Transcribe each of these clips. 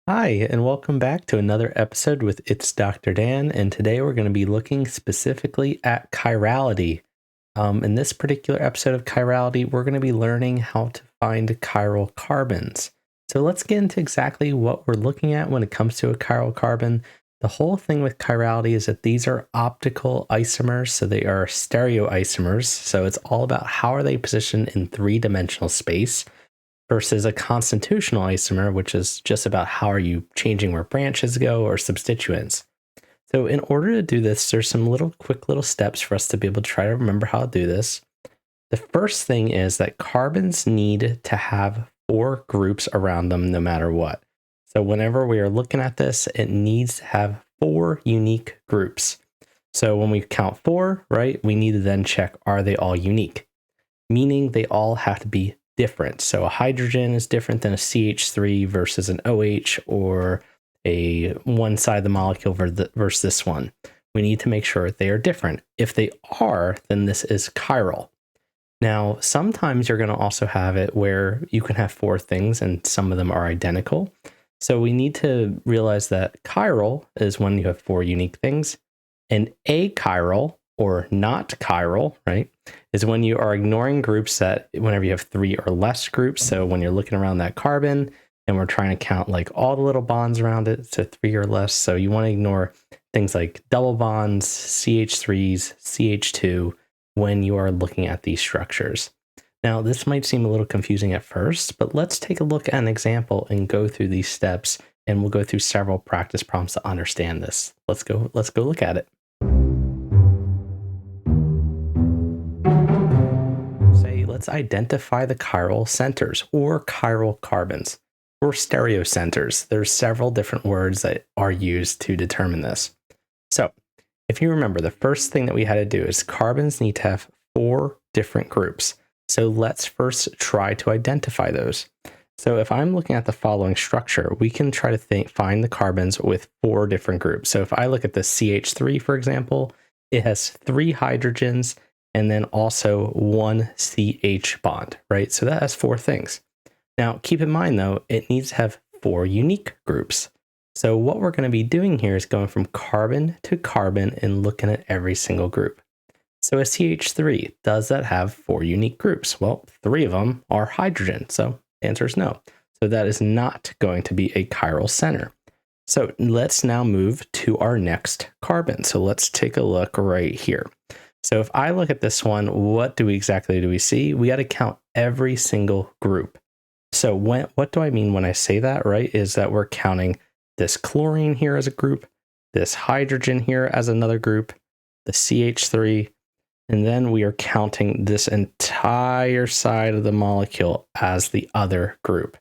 Hi, and welcome back to another episode with It's Dr. Dan. And today we're going to be looking specifically at chirality. In this particular episode of chirality, we're going to be learning how to find chiral carbons. So let's get into exactly what we're looking at when it comes to a chiral carbon. The whole thing with chirality is that these are optical isomers, so they are stereoisomers. So it's all about how are they positioned in three-dimensional space, versus a constitutional isomer, which is just about how are you changing where branches go or substituents. So in order to do this, there's some quick little steps for us to be able to try to remember how to do this. The first thing is that carbons need to have 4 groups around them no matter what. So whenever we are looking at this, it needs to have 4 unique groups. So when we count 4, right, we need to then check, are they all unique? Meaning they all have to be different. So a hydrogen is different than a CH3 versus an OH, or a one side of the molecule versus this one. We need to make sure they are different. If they are, then this is chiral. Now, sometimes you're going to also have it where you can have 4 things and some of them are identical. So we need to realize that chiral is when you have 4 unique things, and achiral, or not chiral, right, is when you are ignoring groups that whenever you have 3 or less groups. So when you're looking around that carbon and we're trying to count like all the little bonds around it to 3 or less. So you want to ignore things like double bonds, CH3s, CH2 when you are looking at these structures. Now, this might seem a little confusing at first, but let's take a look at an example and go through these steps, and we'll go through several practice problems to understand this. Let's go look at it. Let's identify the chiral centers, or chiral carbons, or stereocenters. There's several different words that are used to determine this. So if you remember, the first thing that we had to do is carbons need to have 4 different groups. So let's first try to identify those. So if I'm looking at the following structure, we can try to find the carbons with 4 different groups. So if I look at the CH3, for example, it has 3 hydrogens and then also 1 CH bond, right? So that has 4 things. Now, keep in mind, though, it needs to have 4 unique groups. So what we're going to be doing here is going from carbon to carbon and looking at every single group. So a CH3, does that have 4 unique groups? Well, 3 of them are hydrogen, so the answer is no. So that is not going to be a chiral center. So let's now move to our next carbon. So let's take a look right here. So if I look at this one, what do we see? We got to count every single group. So what do I mean when I say that, right? Is that we're counting this chlorine here as a group, this hydrogen here as another group, the CH3, and then we are counting this entire side of the molecule as the other group.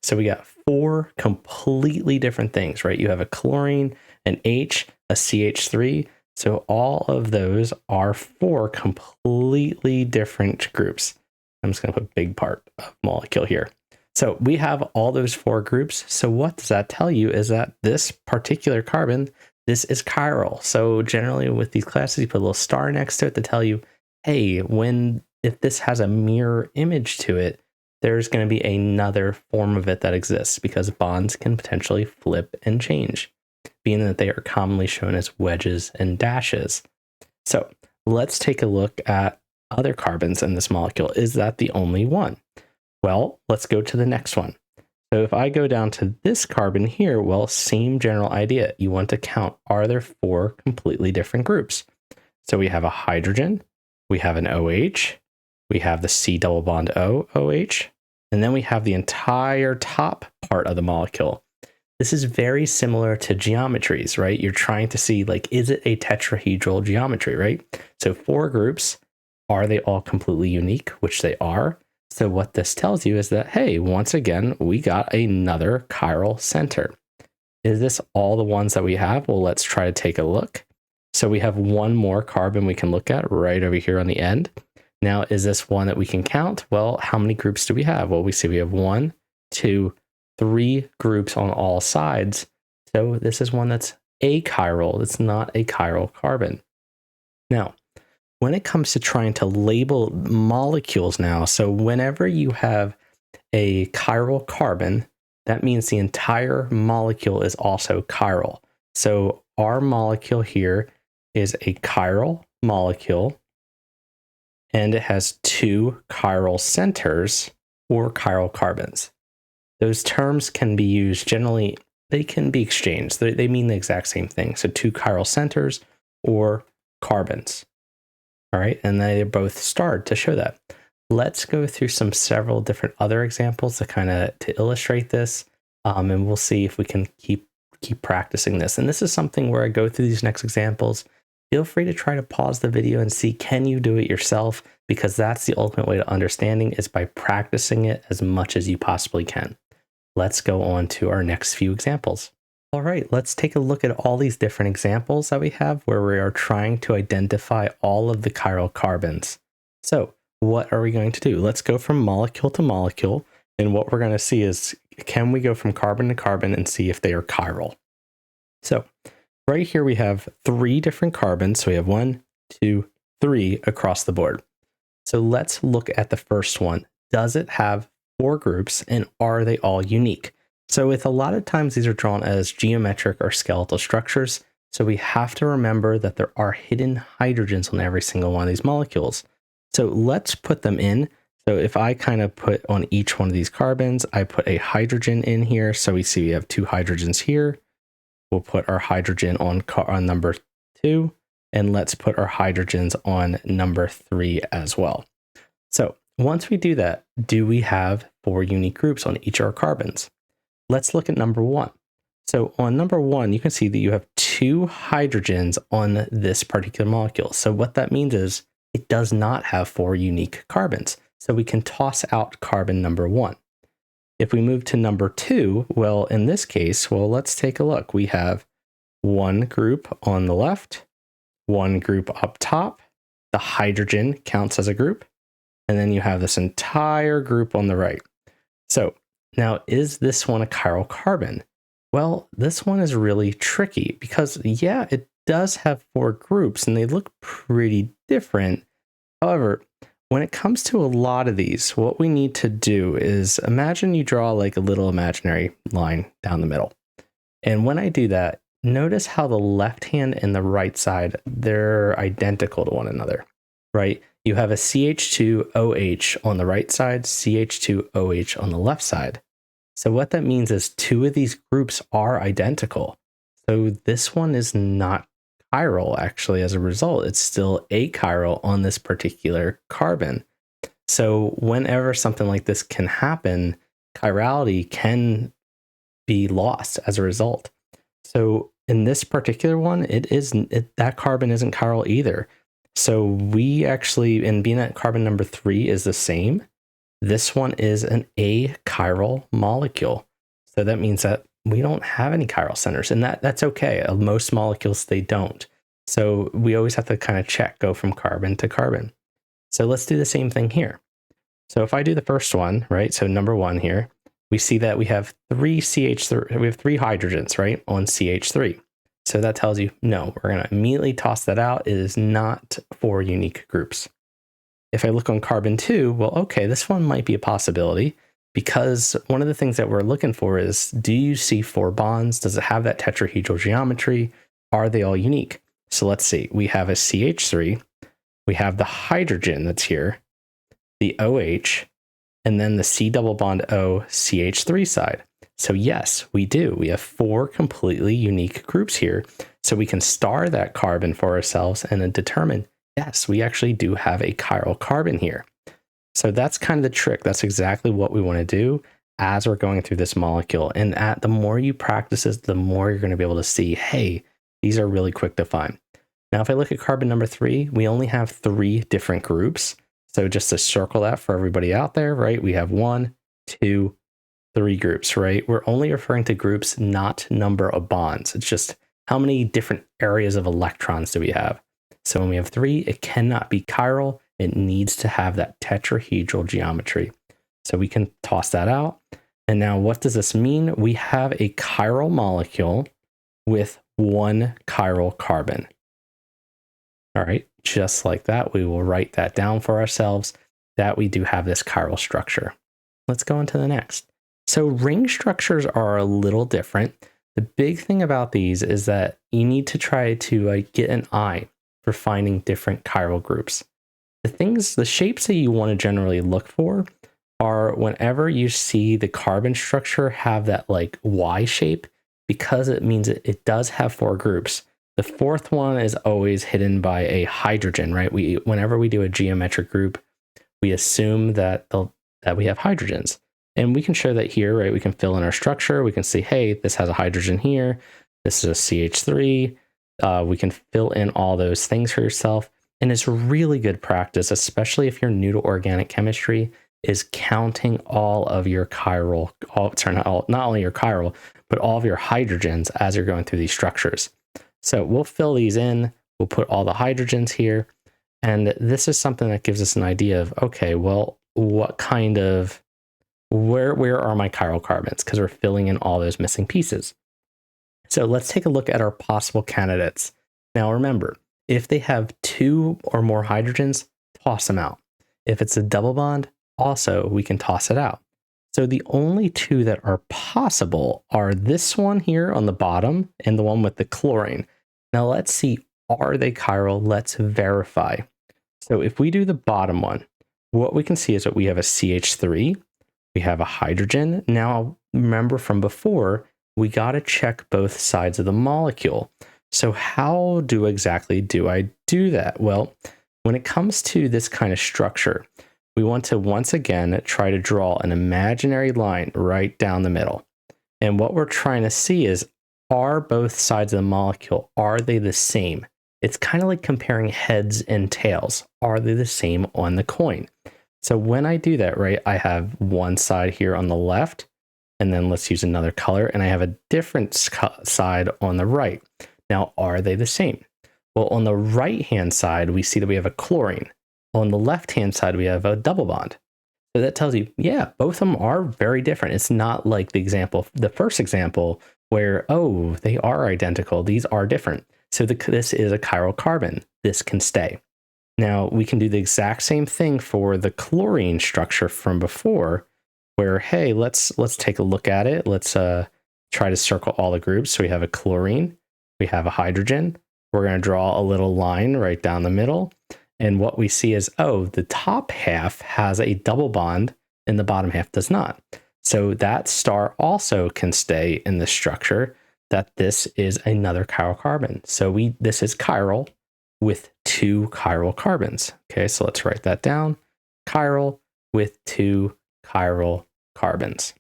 So we got 4 completely different things, right? You have a chlorine, an H, a CH3. So all of those are 4 completely different groups. I'm just going to put big part of molecule here. So we have all those 4 groups. So what does that tell you is that this particular carbon, this is chiral. So generally with these classes, you put a little star next to it to tell you, hey, if this has a mirror image to it, there's going to be another form of it that exists, because bonds can potentially flip and change, being that they are commonly shown as wedges and dashes. So let's take a look at other carbons in this molecule. Is that the only one? Well, let's go to the next one. So if I go down to this carbon here, well, same general idea. You want to count, are there 4 completely different groups? So we have a hydrogen, we have an OH, we have the C double bond O, OH, and then we have the entire top part of the molecule. This is very similar to geometries, right? You're trying to see, like, is it a tetrahedral geometry, right? So 4 groups, are they all completely unique? Which they are. So what this tells you is that, hey, once again, we got another chiral center. Is this all the ones that we have? Well, let's try to take a look. So we have one more carbon we can look at right over here on the end. Now, is this one that we can count? Well, how many groups do we have? Well, we see we have 1, 2, 3 groups on all sides. So this is one that's achiral. It's not a chiral carbon. Now, when it comes to trying to label molecules now, so whenever you have a chiral carbon that means the entire molecule is also chiral. So our molecule here is a chiral molecule, and it has 2 chiral centers or chiral carbons. Those terms can be used generally, they can be exchanged. They mean the exact same thing. So 2 chiral centers or carbons. All right, and they both starred to show that. Let's go through several different other examples to illustrate this, and we'll see if we can keep practicing this. And this is something where I go through these next examples. Feel free to try to pause the video and see, can you do it yourself? Because that's the ultimate way to understanding, is by practicing it as much as you possibly can. Let's go on to our next few examples. All right, let's take a look at all these different examples that we have where we are trying to identify all of the chiral carbons. So what are we going to do? Let's go from molecule to molecule. And what we're going to see is, can we go from carbon to carbon and see if they are chiral? So right here we have 3 different carbons. So we have 1, 2, 3 across the board. So let's look at the first one. Does it have 4 groups, and are they all unique? So with a lot of times these are drawn as geometric or skeletal structures. So we have to remember that there are hidden hydrogens on every single one of these molecules. So let's put them in. So if I kind of put on each one of these carbons, I put a hydrogen in here. So we see we have 2 hydrogens here. We'll put our hydrogen on number 2, and let's put our hydrogens on number 3 as well. So once we do that, do we have 4 unique groups on each of our carbons? Let's look at number 1. So on number 1, you can see that you have 2 hydrogens on this particular molecule. So what that means is it does not have 4 unique carbons. So we can toss out carbon number 1. If we move to number 2, well, in this case, let's take a look. We have 1 group on the left, 1 group up top. The hydrogen counts as a group. And then you have this entire group on the right. So now, is this one a chiral carbon? Well, this one is really tricky because, yeah, it does have 4 groups and they look pretty different. However, when it comes to a lot of these, what we need to do is imagine you draw like a little imaginary line down the middle. And when I do that, notice how the left hand and the right side, they're identical to one another, right? You have a CH2OH on the right side, CH2OH on the left side. So what that means is 2 of these groups are identical. So this one is not chiral, actually, as a result. It's still achiral on this particular carbon. So whenever something like this can happen, chirality can be lost as a result. So in this particular one, that carbon isn't chiral either. So we actually, and being that carbon number 3 is the same, this one is an achiral molecule. So that means that we don't have any chiral centers, and that's okay. Most molecules, they don't. So we always have to kind of check, go from carbon to carbon. So let's do the same thing here. So if I do the first one, right? So number 1 here, we see that we have 3 hydrogens, right, on CH3. So that tells you, no, we're going to immediately toss that out. It is not 4 unique groups. If I look on carbon 2, well, okay, this one might be a possibility, because one of the things that we're looking for is, do you see 4 bonds? Does it have that tetrahedral geometry? Are they all unique? So let's see. We have a CH3. We have the hydrogen that's here, the OH, and then the C double bond O CH3 side. So yes, we do. We have 4 completely unique groups here. So we can star that carbon for ourselves and then determine, yes, we actually do have a chiral carbon here. So that's kind of the trick. That's exactly what we want to do as we're going through this molecule. And the more you practice this, the more you're going to be able to see, hey, these are really quick to find. Now, if I look at carbon number 3, we only have 3 different groups. So just to circle that for everybody out there, right? We have 1, 2, 3 groups, right? We're only referring to groups, not number of bonds. It's just how many different areas of electrons do we have? So when we have 3, it cannot be chiral. It needs to have that tetrahedral geometry. So we can toss that out. And now what does this mean? We have a chiral molecule with 1 chiral carbon. All right, just like that, we will write that down for ourselves, that we do have this chiral structure. Let's go on to the next. So ring structures are a little different. The big thing about these is that you need to try to get an eye for finding different chiral groups. The shapes that you want to generally look for are whenever you see the carbon structure have that like Y shape, because it means it does have 4 groups. The fourth one is always hidden by a hydrogen, right? Whenever we do a geometric group, we assume that we have hydrogens. And we can show that here, right? We can fill in our structure. We can see, hey, this has a hydrogen here. This is a CH3. We can fill in all those things for yourself. And it's really good practice, especially if you're new to organic chemistry, is counting all of your chiral, not only your chiral, but all of your hydrogens as you're going through these structures. So we'll fill these in. We'll put all the hydrogens here. And this is something that gives us an idea of, okay, well, what kind of, where are my chiral carbons? Because we're filling in all those missing pieces. So let's take a look at our possible candidates. Now remember, if they have 2 or more hydrogens, toss them out. If it's a double bond, also we can toss it out. So the only 2 that are possible are this one here on the bottom and the one with the chlorine. Now let's see, are they chiral? Let's verify. So if we do the bottom one, what we can see is that we have a CH3, we have a hydrogen. Now remember from before, we got to check both sides of the molecule. So how exactly do I do that? Well, when it comes to this kind of structure, we want to once again try to draw an imaginary line right down the middle. And what we're trying to see is, are both sides of the molecule, are they the same? It's kind of like comparing heads and tails. Are they the same on the coin? So when I do that, right, I have one side here on the left, and then let's use another color, and I have a different side on the right. Now, are they the same? Well, on the right-hand side, we see that we have a chlorine. On the left-hand side, we have a double bond. So that tells you, yeah, both of them are very different. It's not like the first example, where, oh, they are identical. These are different. So this is a chiral carbon. This can stay. Now, we can do the exact same thing for the chlorine structure from before, where, hey, let's take a look at it. Let's try to circle all the groups. So we have a chlorine, we have a hydrogen. We're going to draw a little line right down the middle. And what we see is, oh, the top half has a double bond and the bottom half does not. So that star also can stay in the structure, that this is another chiral carbon. So this is chiral with 2 chiral carbons. Okay, so let's write that down. Chiral with 2 chiral carbons.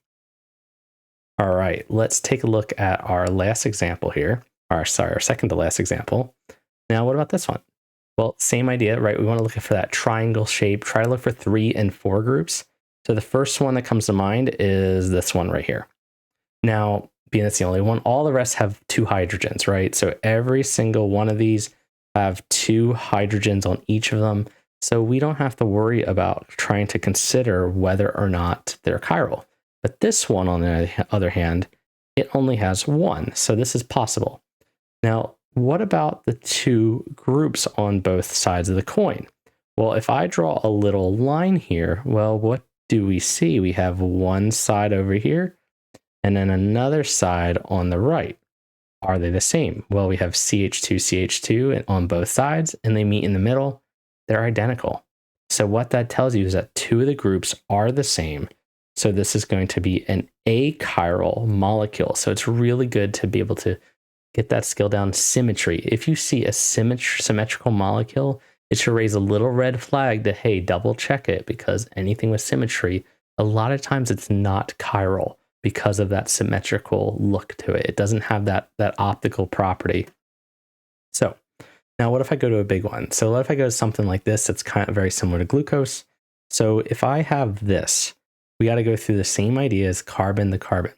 All right, let's take a look at our last example here. Our second to last example. Now, what about this one? Well, same idea, right? We want to look for that triangle shape, try to look for 3 and 4 groups. So the first one that comes to mind is this one right here. Now, being it's the only one, all the rest have 2 hydrogens, right? So every single one of these have 2 hydrogens on each of them. So we don't have to worry about trying to consider whether or not they're chiral. But this one, on the other hand, it only has 1. So this is possible. Now, what about the 2 groups on both sides of the coin? Well, if I draw a little line here, well, what do we see? We have one side over here and then another side on the right. Are they the same? Well, we have CH2, CH2 on both sides, and they meet in the middle. They're identical. So what that tells you is that 2 of the groups are the same. So this is going to be an achiral molecule. So it's really good to be able to get that skill down. Symmetry. If you see a symmetrical molecule, it should raise a little red flag that, hey, double check it, because anything with symmetry, a lot of times it's not chiral because of that symmetrical look to it. It doesn't have that optical property. So now what if I go to a big one? So what if I go to something like this that's kind of very similar to glucose? So if I have this, we got to go through the same idea as carbon to carbon.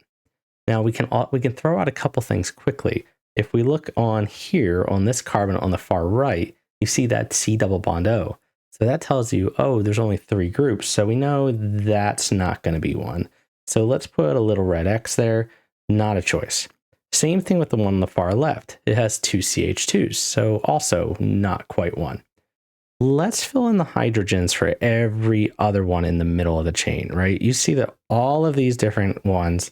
Now we can throw out a couple things quickly. If we look on here on this carbon on the far right, you see that C double bond O. So that tells you, oh, there's only 3 groups. So we know that's not going to be one. So let's put a little red X there. Not a choice. Same thing with the one on the far left. It has 2 CH2s. So also not quite one. Let's fill in the hydrogens for every other one in the middle of the chain, right? You see that all of these different ones,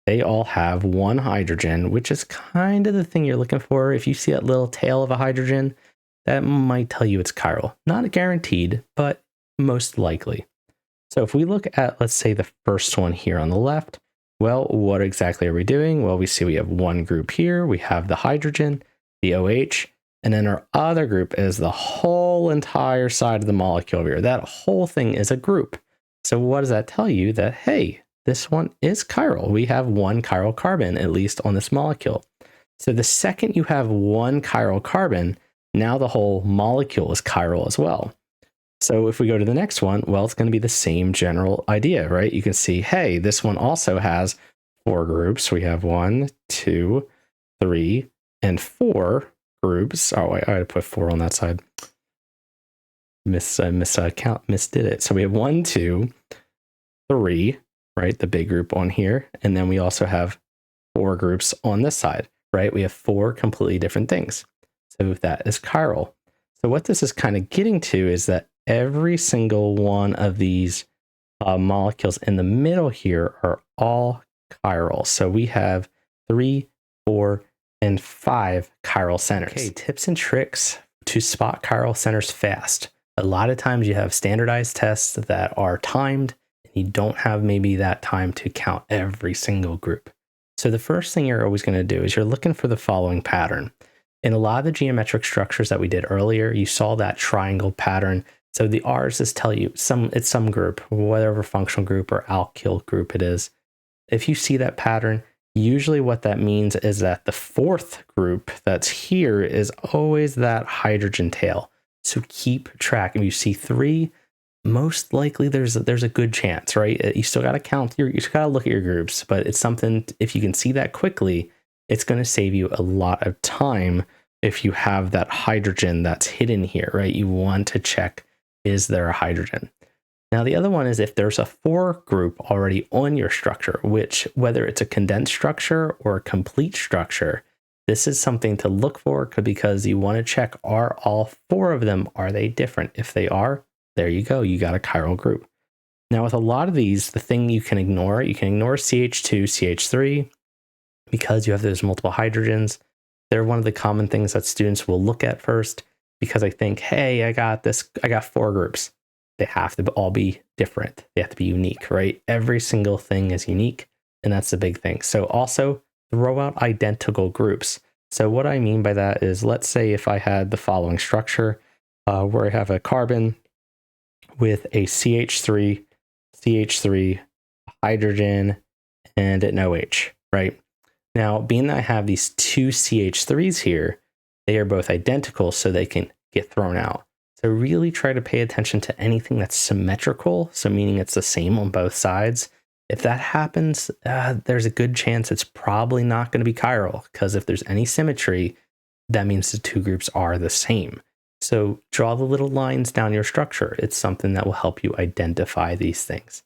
they all have one hydrogen, which is kind of the thing you're looking for. If you see that little tail of a hydrogen, that might tell you it's chiral. Not guaranteed, but most likely. So if we look at, let's say, the first one here on the left, well, what exactly are we doing? Well, we see we have one group here. We have the hydrogen, the OH, and then our other group is the whole entire side of the molecule here. That whole thing is a group. So what does that tell you? That, hey, this one is chiral. We have one chiral carbon, at least on this molecule. So the second you have one chiral carbon, now the whole molecule is chiral as well. So if we go to the next one, well, it's going to be the same general idea, right? You can see, hey, this one also has 4 groups. We have 1, 2, 3, and 4 groups. Oh, I had to put 4 on that side. Misdid it. So we have 1, 2, 3, right? The big group on here. And then we also have 4 groups on this side, right? We have 4 completely different things. So that is chiral. So what this is kind of getting to is that every single one of these molecules in the middle here are all chiral. So we have 3, 4, and 5 chiral centers. Okay, tips and tricks to spot chiral centers fast. A lot of times you have standardized tests that are timed, and you don't have maybe that time to count every single group. So the first thing you're always going to do is you're looking for the following pattern. In a lot of the geometric structures that we did earlier, you saw that triangle pattern. So the R's is tell you it's some group, whatever functional group or alkyl group it is. If you see that pattern, usually what that means is that the 4th group that's here is always that hydrogen tail. So keep track. If you see 3, most likely there's a good chance, right? You still got to count, you just got to look at your groups, but it's something, if you can see that quickly, it's going to save you a lot of time if you have that hydrogen that's hidden here, right? You want to check, is there a hydrogen? Now, the other one is if there's a 4 group already on your structure, which whether it's a condensed structure or a complete structure, this is something to look for because you want to check, are all 4 of them, are they different? If they are, there you go, you got a chiral group. Now, with a lot of these, the thing you can ignore CH2, CH3, because you have those multiple hydrogens. They're one of the common things that students will look at first because I think, hey, I got 4 groups. They have to all be different. They have to be unique, right? Every single thing is unique, and that's the big thing. So also throw out identical groups. So what I mean by that is, let's say if I had the following structure where I have a carbon with a CH3, hydrogen, and an OH, right? Now, being that I have these 2 CH3s here, they are both identical, so they can get thrown out. So really try to pay attention to anything that's symmetrical, so meaning it's the same on both sides. If that happens, there's a good chance it's probably not going to be chiral, because if there's any symmetry, that means the 2 groups are the same. So draw the little lines down your structure. It's something that will help you identify these things.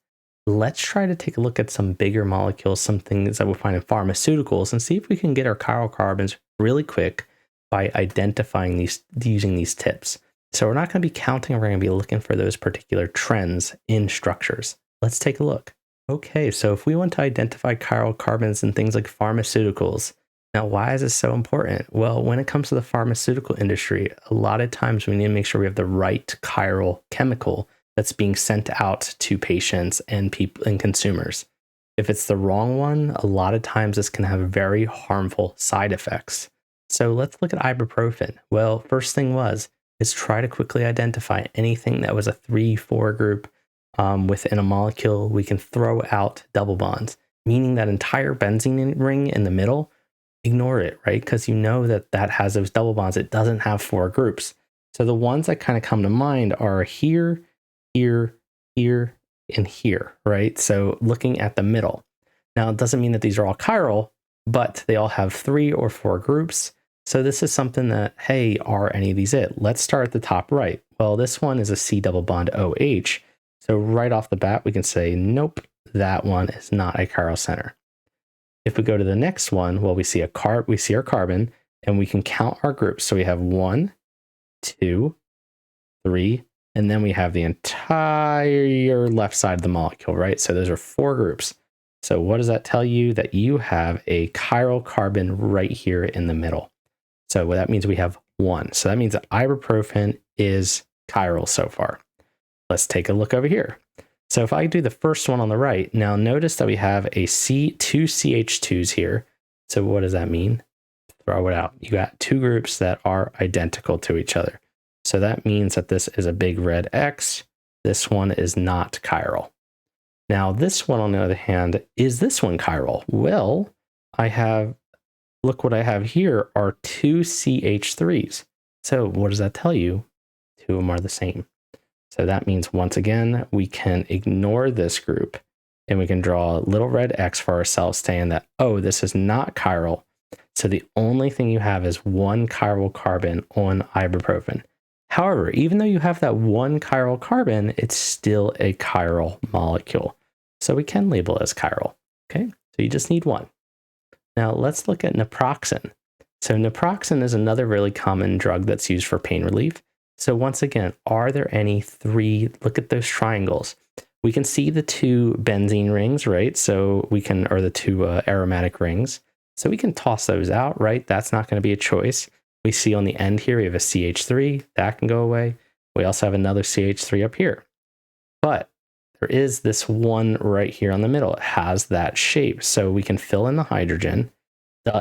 Let's try to take a look at some bigger molecules, some things that we'll find in pharmaceuticals, and see if we can get our chiral carbons really quick by identifying these, using these tips. So we're not going to be counting, we're going to be looking for those particular trends in structures. Let's take a look. Okay, so if we want to identify chiral carbons in things like pharmaceuticals, now why is this so important? Well, when it comes to the pharmaceutical industry, a lot of times we need to make sure we have the right chiral chemical that's being sent out to patients and people and consumers. If it's the wrong one, a lot of times this can have very harmful side effects. So let's look at ibuprofen. Well, first thing is try to quickly identify anything that was a 3-4 group within a molecule. We can throw out double bonds, meaning that entire benzene ring in the middle, ignore it, right? Because you know that that has those double bonds. It doesn't have 4 groups. So the ones that kind of come to mind are here, here, here, and here, right? So looking at the middle. Now, it doesn't mean that these are all chiral, but they all have 3 or 4 groups. So this is something that, hey, are any of these it? Let's start at the top right. Well, this one is a C double bond OH. So right off the bat, we can say, nope, that one is not a chiral center. If we go to the next one, well, we see our carbon, and we can count our groups. So we have 1, 2, 3, and then we have the entire left side of the molecule, right? So those are 4 groups. So what does that tell you? That you have a chiral carbon right here in the middle. So what that means, we have 1. So that means that ibuprofen is chiral so far. Let's take a look over here. So if I do the first one on the right, now notice that we have two CH2s here. So what does that mean? Throw it out. You got 2 groups that are identical to each other. So that means that this is a big red X. This one is not chiral. Now this one, on the other hand, is this one chiral? Well, look what I have here are 2 CH3s. So what does that tell you? 2 of them are the same. So that means, once again, we can ignore this group and we can draw a little red X for ourselves, saying that, oh, this is not chiral. So the only thing you have is 1 chiral carbon on ibuprofen. However, even though you have that 1 chiral carbon, it's still a chiral molecule. So we can label it as chiral. Okay, so you just need 1. Now let's look at naproxen. So naproxen is another really common drug that's used for pain relief. So once again, are there any 3? Look at those triangles. We can see the 2 benzene rings, right? So we can, or the 2 aromatic rings. So we can toss those out, right? That's not going to be a choice. We see on the end here, we have a CH3, that can go away. We also have another CH3 up here. But there is this one right here on the middle. It has that shape. So we can fill in the hydrogen.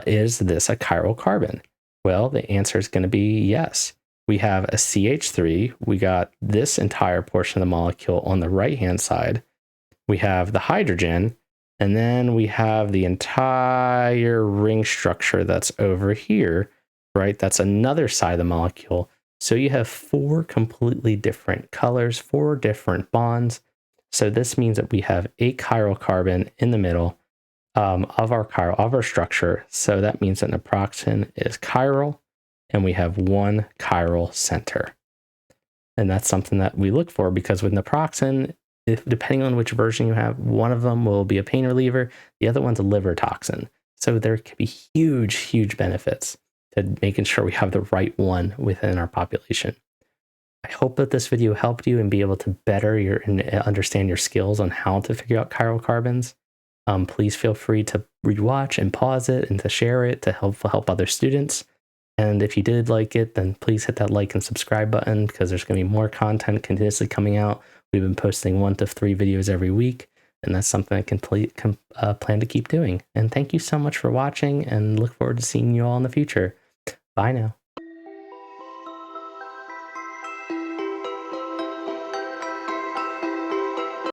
Is this a chiral carbon? Well, the answer is going to be yes. We have a CH3. We got this entire portion of the molecule on the right-hand side. We have the hydrogen, and then we have the entire ring structure that's over here, right? That's another side of the molecule. So you have 4 completely different colors, 4 different bonds. So this means that we have a chiral carbon in the middle of our structure. So that means that naproxen is chiral, and we have 1 chiral center. And that's something that we look for, because with naproxen, depending on which version you have, one of them will be a pain reliever, the other one's a liver toxin. So there could be huge, huge benefits to making sure we have the right one within our population. I hope that this video helped you and be able to better and understand your skills on how to figure out chiral carbons. Please feel free to rewatch and pause it and to share it to help other students. And if you did like it, then please hit that like and subscribe button, because there's going to be more content continuously coming out. We've been posting 1 to 3 videos every week, and that's something I can plan to keep doing. And thank you so much for watching, and look forward to seeing you all in the future. Bye now.